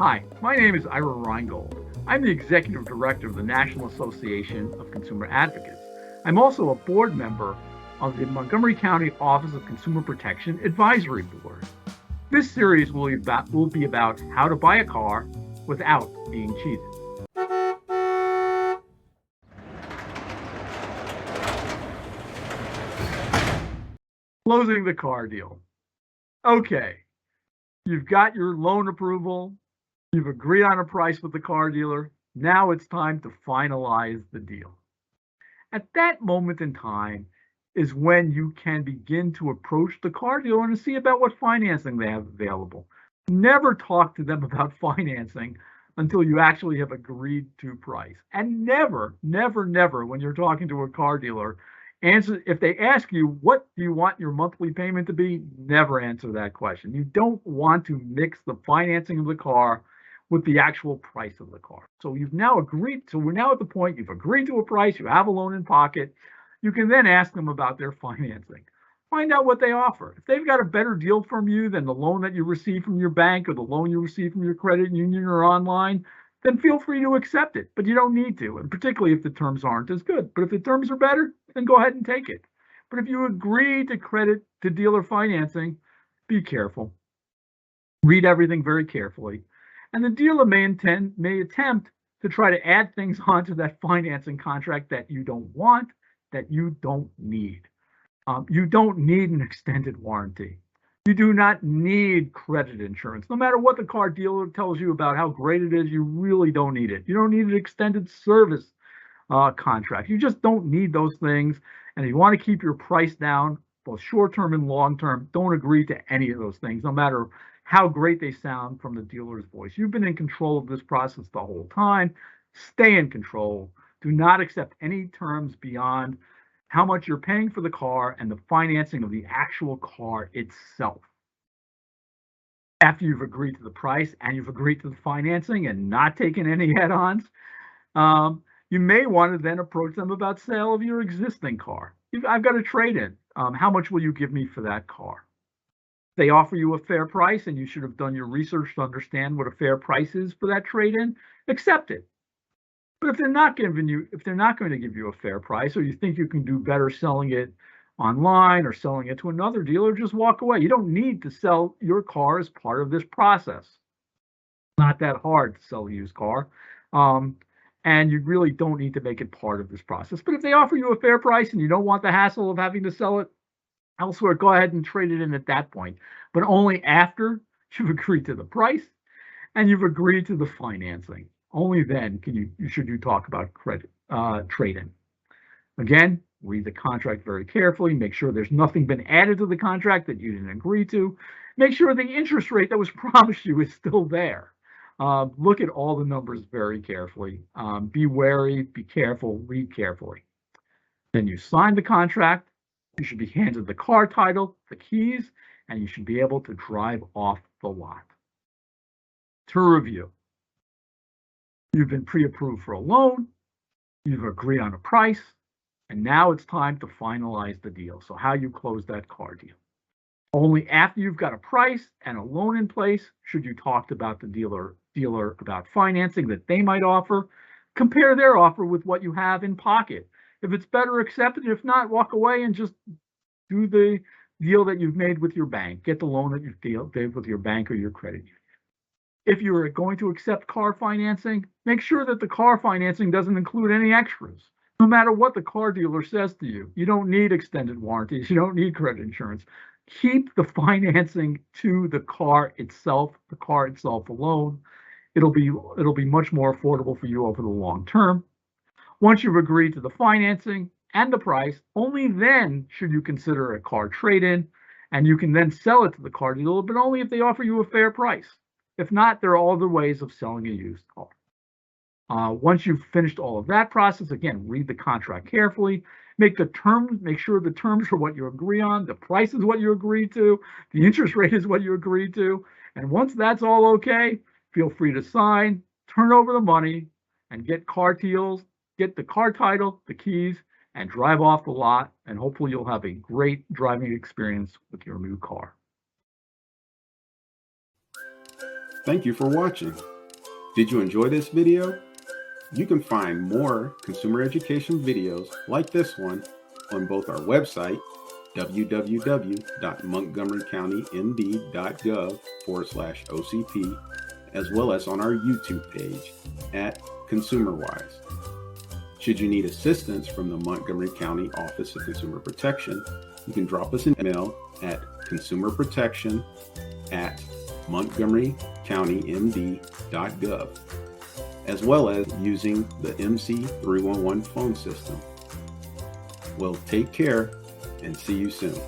Hi, my name is Ira Reingold. I'm the Executive Director of the National Association of Consumer Advocates. I'm also a board member of the Montgomery County Office of Consumer Protection Advisory Board. This series will be about how to buy a car without being cheated. Closing the car deal. Okay, you've got your loan approval, you've agreed on a price with the car dealer. Now it's time to finalize the deal. At that moment in time is when you can begin to approach the car dealer and see about what financing they have available. Never talk to them about financing until you actually have agreed to price. And never, never, never, when you're talking to a car dealer, answer if they ask you what do you want your monthly payment to be, never answer that question. You don't want to mix the financing of the car with the actual price of the car. So you've now agreed, so we're now at the point you've agreed to a price, you have a loan in pocket. You can then ask them about their financing. Find out what they offer. If they've got a better deal from you than the loan that you receive from your bank or the loan you receive from your credit union or online, then feel free to accept it, but you don't need to, and particularly if the terms aren't as good. But if the terms are better, then go ahead and take it. But if you agree to credit to dealer financing, be careful. Read everything very carefully. And the dealer may attempt to try to add things onto that financing contract that you don't want, that you don't need. You don't need an extended warranty. You do not need credit insurance. No matter what the car dealer tells you about how great it is, you really don't need it. You don't need an extended service contract. You just don't need those things. And if you want to keep your price down, both short-term and long-term, don't agree to any of those things, no matter how great they sound from the dealer's voice. You've been in control of this process the whole time. Stay in control. Do not accept any terms beyond how much you're paying for the car and the financing of the actual car itself. After you've agreed to the price and you've agreed to the financing and not taken any add-ons, you may want to then approach them about sale of your existing car. I've got a trade-in. How much will you give me for that car? They offer you a fair price, and you should have done your research to understand what a fair price is for that trade-in. Accept it. But if they're not going to give you a fair price, or you think you can do better selling it online or selling it to another dealer, just walk away. You don't need to sell your car as part of this process. It's not that hard to sell a used car. And you really don't need to make it part of this process. But if they offer you a fair price and you don't want the hassle of having to sell it elsewhere, go ahead and trade it in at that point, but only after you've agreed to the price and you've agreed to the financing. Only then should you talk about credit trade-in. Again, read the contract very carefully. Make sure there's nothing been added to the contract that you didn't agree to. Make sure the interest rate that was promised you is still there. Look at all the numbers very carefully. Be wary, be careful, read carefully. Then you sign the contract. You should be handed the car title, the keys, and you should be able to drive off the lot. To review, you've been pre-approved for a loan, you've agreed on a price, and now it's time to finalize the deal. So how you close that car deal. Only after you've got a price and a loan in place should you talk about the dealer about financing that they might offer. Compare their offer with what you have in pocket. If it's better, accept it. If not, walk away and just do the deal that you've made with your bank. Get the loan that you've did with your bank or your credit union. If you're going to accept car financing, make sure that the car financing doesn't include any extras. No matter what the car dealer says to you, you don't need extended warranties. You don't need credit insurance. Keep the financing to the car itself alone. It'll be much more affordable for you over the long term. Once you've agreed to the financing and the price, only then should you consider a car trade-in, and you can then sell it to the car dealer, but only if they offer you a fair price. If not, there are other ways of selling a used car. Once you've finished all of that process, again, read the contract carefully. Make sure the terms are what you agree on, the price is what you agree to, the interest rate is what you agree to. And once that's all okay, feel free to sign, turn over the money, and get the car title, the keys, and drive off the lot. And hopefully you'll have a great driving experience with your new car. Thank you for watching. Did you enjoy this video? You can find more consumer education videos like this one on both our website, www.montgomerycountymd.gov/OCP, as well as on our YouTube page at ConsumerWise. Should you need assistance from the Montgomery County Office of Consumer Protection, you can drop us an email at consumerprotection@montgomerycountymd.gov, as well as using the MC 311 phone system. Well, take care and see you soon.